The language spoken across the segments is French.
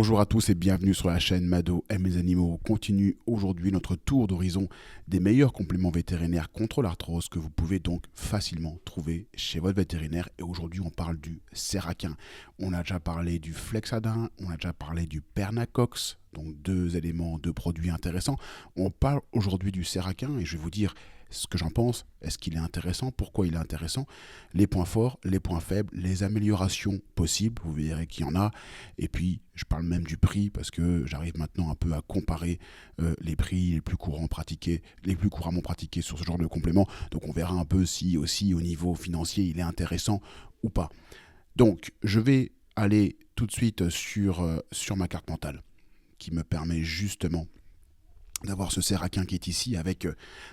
Bonjour à tous et bienvenue sur la chaîne Mado aime les animaux. On continue aujourd'hui notre tour d'horizon des meilleurs compléments vétérinaires contre l'arthrose que vous pouvez donc facilement trouver chez votre vétérinaire. Et aujourd'hui, on parle du Seraquin. On a déjà parlé du Flexadin, on a déjà parlé du Pernacox, donc deux éléments, deux produits intéressants. On parle aujourd'hui du Seraquin et je vais vous dire ce que j'en pense, est-ce qu'il est intéressant, pourquoi il est intéressant, les points forts, les points faibles, les améliorations possibles, vous verrez qu'il y en a, et puis je parle même du prix parce que j'arrive maintenant un peu à comparer les prix les plus couramment pratiqués sur ce genre de complément, donc on verra un peu si aussi au niveau financier il est intéressant ou pas. Donc je vais aller tout de suite sur ma carte mentale qui me permet justement d'avoir ce Seraquin qui est ici avec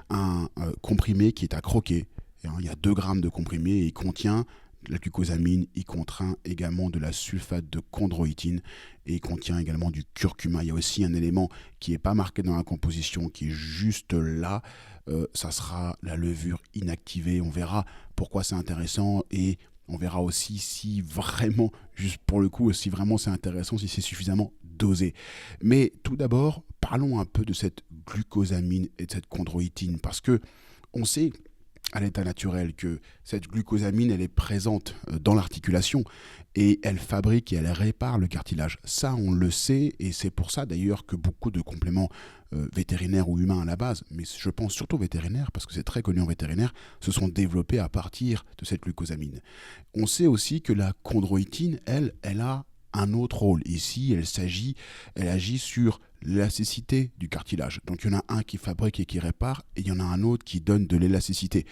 un comprimé qui est à croquer. Il y a 2 grammes de comprimé et il contient de la glucosamine, il contient également de la sulfate de chondroïtine et il contient également du curcuma. Il y a aussi un élément qui n'est pas marqué dans la composition, qui est juste là. Ça sera la levure inactivée. On verra pourquoi c'est intéressant et on verra aussi si vraiment, juste pour le coup, si vraiment c'est intéressant, si c'est suffisamment dosé. Mais tout d'abord, parlons un peu de cette glucosamine et de cette chondroïtine, parce que on sait à l'état naturel que cette glucosamine, elle est présente dans l'articulation et elle fabrique et elle répare le cartilage. Ça, on le sait et c'est pour ça d'ailleurs que beaucoup de compléments vétérinaires ou humains à la base, mais je pense surtout vétérinaires parce que c'est très connu en vétérinaire, se sont développés à partir de cette glucosamine. On sait aussi que la chondroïtine, elle a un autre rôle. Ici, elle agit sur l'élasticité du cartilage. Donc il y en a un qui fabrique et qui répare, et il y en a un autre qui donne de l'élasticité.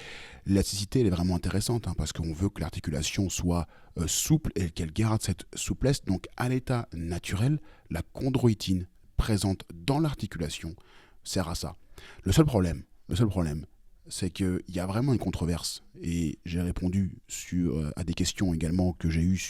L'élasticité, elle est vraiment intéressante, parce qu'on veut que l'articulation soit souple et qu'elle garde cette souplesse. Donc à l'état naturel, la chondroïtine présente dans l'articulation sert à ça. Le seul problème, c'est qu'il y a vraiment une controverse et j'ai répondu à des questions également que j'ai eues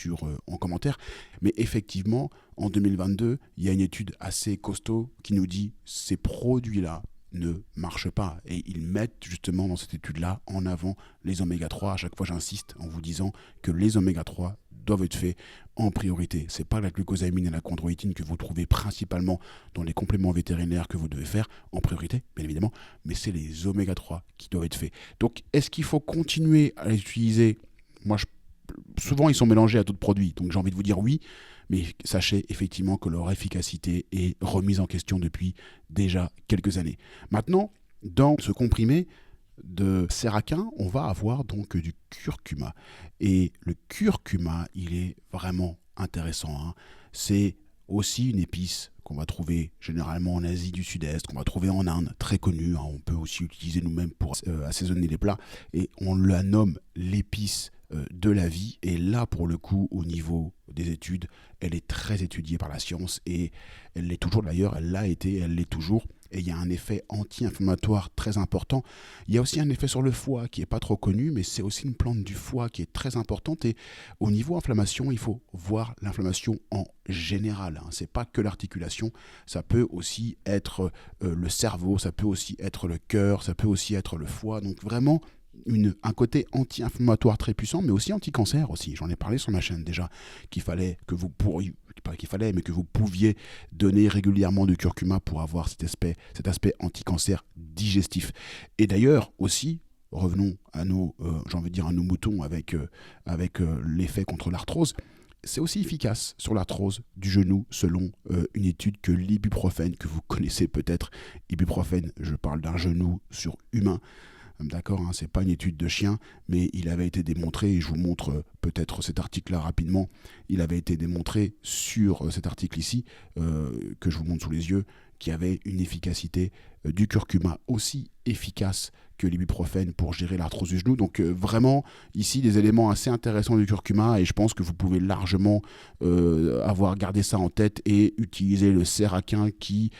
en commentaire. Mais effectivement, en 2022, il y a une étude assez costaud qui nous dit ces produits-là ne marchent pas. Et ils mettent justement dans cette étude-là en avant les oméga 3. À chaque fois, j'insiste en vous disant que les oméga 3 doivent être faits en priorité. Ce n'est pas la glucosamine et la chondroïtine que vous trouvez principalement dans les compléments vétérinaires que vous devez faire en priorité, bien évidemment, mais c'est les oméga 3 qui doivent être faits. Donc, est-ce qu'il faut continuer à les utiliser ? Souvent, ils sont mélangés à d'autres produits, donc j'ai envie de vous dire oui, mais sachez effectivement que leur efficacité est remise en question depuis déjà quelques années. Maintenant, dans ce comprimé de Seraquin, on va avoir donc du curcuma. Et le curcuma, il est vraiment intéressant. C'est aussi une épice qu'on va trouver généralement en Asie du Sud-Est, qu'on va trouver en Inde, très connue. On peut aussi l'utiliser nous-mêmes pour assaisonner les plats. Et on la nomme l'épice de la vie. Et là, pour le coup, au niveau des études, elle est très étudiée par la science et elle l'est toujours d'ailleurs, elle l'a été, elle l'est toujours. Et il y a un effet anti-inflammatoire très important. Il y a aussi un effet sur le foie qui n'est pas trop connu, mais c'est aussi une plante du foie qui est très importante. Et au niveau inflammation, il faut voir l'inflammation en général. Ce n'est pas que l'articulation, ça peut aussi être le cerveau, ça peut aussi être le cœur, ça peut aussi être le foie. Donc vraiment, un côté anti-inflammatoire très puissant, mais aussi anti-cancer aussi. J'en ai parlé sur ma chaîne déjà, qu'il fallait que vous pourriez, pas qu'il fallait, mais que vous pouviez donner régulièrement du curcuma pour avoir cet aspect anti-cancer digestif. Et d'ailleurs aussi, revenons à nos moutons avec l'effet contre l'arthrose. C'est aussi efficace sur l'arthrose du genou selon une étude que l'ibuprofène, que vous connaissez peut-être. Ibuprofène, je parle d'un genou sur humain. D'accord, c'est pas une étude de chien, mais il avait été démontré, et je vous montre peut-être cet article-là rapidement, il avait été démontré sur cet article ici, que je vous montre sous les yeux, qui avait une efficacité du curcuma aussi efficace que l'ibuprofène pour gérer l'arthrose du genou. Donc vraiment, ici, des éléments assez intéressants du curcuma et je pense que vous pouvez largement avoir gardé ça en tête et utiliser le Seraquin qui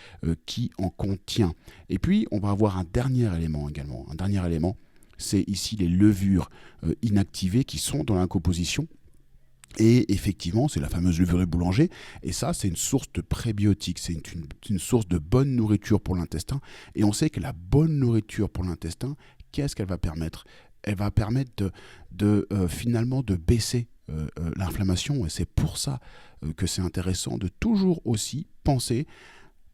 en contient. Et puis, on va avoir un dernier élément également. Un dernier élément, c'est ici les levures inactivées qui sont dans la composition. Et effectivement, c'est la fameuse levure du boulanger. Et ça, c'est une source de prébiotiques. C'est une source de bonne nourriture pour l'intestin. Et on sait que la bonne nourriture pour l'intestin, qu'est-ce qu'elle va permettre ? elle va permettre finalement de baisser l'inflammation. Et c'est pour ça que c'est intéressant de toujours aussi penser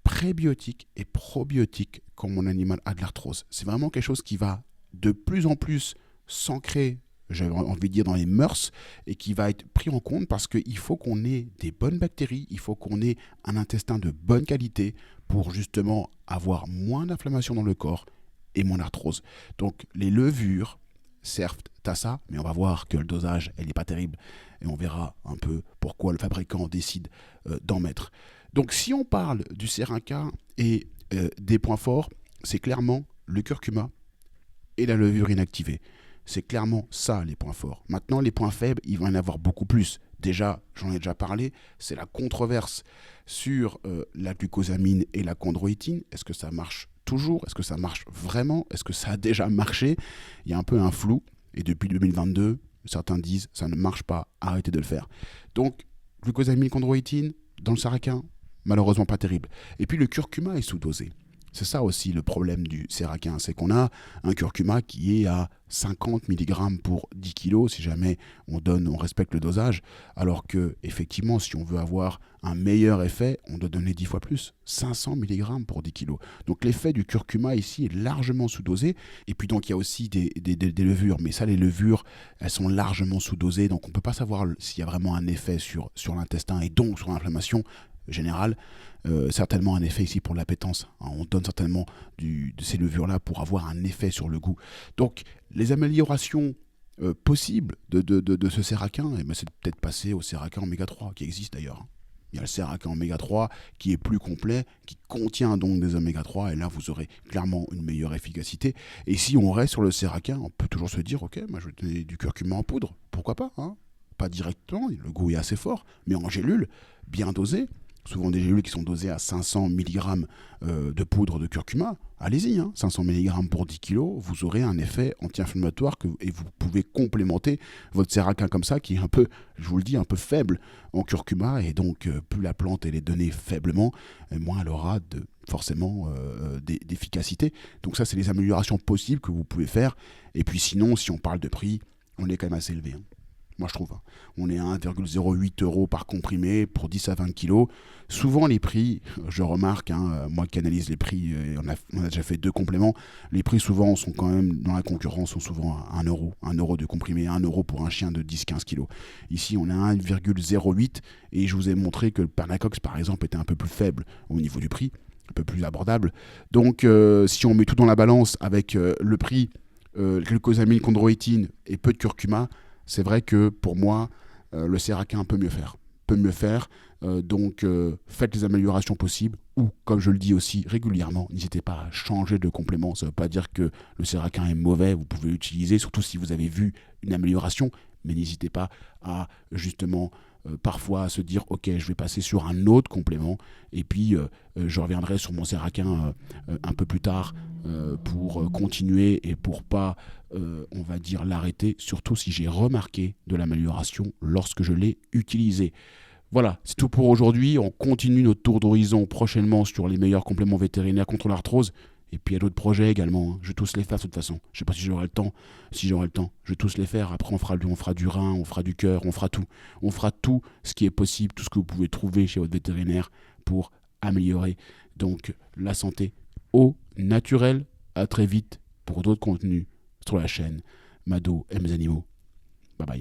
prébiotique et probiotique quand mon animal a de l'arthrose. C'est vraiment quelque chose qui va de plus en plus s'ancrer, j'avais envie de dire, dans les mœurs, et qui va être pris en compte parce qu'il faut qu'on ait des bonnes bactéries, il faut qu'on ait un intestin de bonne qualité pour justement avoir moins d'inflammation dans le corps et moins d'arthrose. Donc les levures servent à ça, mais on va voir que le dosage, elle n'est pas terrible, et on verra un peu pourquoi le fabricant décide d'en mettre. Donc si on parle du Seraca et des points forts, c'est clairement le curcuma et la levure inactivée. C'est clairement ça les points forts. Maintenant, les points faibles, il va y en avoir beaucoup plus. Déjà, j'en ai déjà parlé, c'est la controverse sur la glucosamine et la chondroïtine. Est-ce que ça marche toujours? Est-ce que ça marche vraiment? Est-ce que ça a déjà marché? Il y a un peu un flou. Et depuis 2022, certains disent ça ne marche pas, arrêtez de le faire. Donc, glucosamine, chondroïtine, dans le Seraca, malheureusement pas terrible. Et puis le curcuma est sous-dosé. C'est ça aussi le problème du Seraca, c'est qu'on a un curcuma qui est à 50 mg pour 10 kg si jamais on respecte le dosage, alors que effectivement si on veut avoir un meilleur effet, on doit donner 10 fois plus, 500 mg pour 10 kg. Donc l'effet du curcuma ici est largement sous-dosé, et puis donc il y a aussi des levures, mais ça les levures, elles sont largement sous-dosées, donc on ne peut pas savoir s'il y a vraiment un effet sur l'intestin et donc sur l'inflammation générale. Certainement un effet ici pour l'appétence. On donne certainement de ces levures-là pour avoir un effet sur le goût. Donc, les améliorations possibles de ce Seraca, c'est peut-être passer au Seraca Oméga 3, qui existe d'ailleurs. Il y a le Seraca Oméga 3 qui est plus complet, qui contient donc des Oméga 3, et là vous aurez clairement une meilleure efficacité. Et si on reste sur le Seraca, on peut toujours se dire, ok, moi je vais donner du curcuma en poudre, pourquoi pas, hein, pas directement, le goût est assez fort, mais en gélule, bien dosé. Souvent des gélules qui sont dosées à 500 mg de poudre de curcuma. Allez-y, 500 mg pour 10 kg, vous aurez un effet anti-inflammatoire et vous pouvez complémenter votre Seraca comme ça, qui est un peu, je vous le dis, un peu faible en curcuma, et donc plus la plante elle est donnée faiblement, moins elle aura forcément d'efficacité. Donc ça, c'est les améliorations possibles que vous pouvez faire. Et puis sinon, si on parle de prix, on est quand même assez élevé. Moi, je trouve. On est à 1,08 € par comprimé pour 10 à 20 kg. Souvent, les prix, je remarque, moi qui analyse les prix, on a déjà fait 2 compléments, les prix souvent sont quand même, dans la concurrence, sont souvent à 1 €. 1 € de comprimé, 1 € pour un chien de 10-15 kg. Ici, on est à 1,08 et je vous ai montré que le Panacox, par exemple, était un peu plus faible au niveau du prix, un peu plus abordable. Donc, si on met tout dans la balance avec le prix, glucosamine, chondroïtine et peu de curcuma, c'est vrai que pour moi, le Seraca peut mieux faire. Donc, faites les améliorations possibles ou, comme je le dis aussi régulièrement, n'hésitez pas à changer de complément. Ça ne veut pas dire que le Seraca est mauvais, vous pouvez l'utiliser, surtout si vous avez vu une amélioration, mais n'hésitez pas à justement parfois à se dire ok, je vais passer sur un autre complément et puis je reviendrai sur mon Seraca un peu plus tard pour continuer et pour pas on va dire l'arrêter, surtout si j'ai remarqué de l'amélioration lorsque je l'ai utilisé. Voilà, c'est tout pour aujourd'hui. On continue notre tour d'horizon prochainement sur les meilleurs compléments vétérinaires contre l'arthrose. Et puis il y a d'autres projets également. Je vais tous les faire de toute façon. Je ne sais pas si j'aurai le temps. Si j'aurai le temps, je vais tous les faire. Après, on fera du rein, on fera du cœur, on fera tout. On fera tout ce qui est possible, tout ce que vous pouvez trouver chez votre vétérinaire pour améliorer donc la santé au naturel. À très vite pour d'autres contenus sur la chaîne Mado et mes animaux. Bye bye.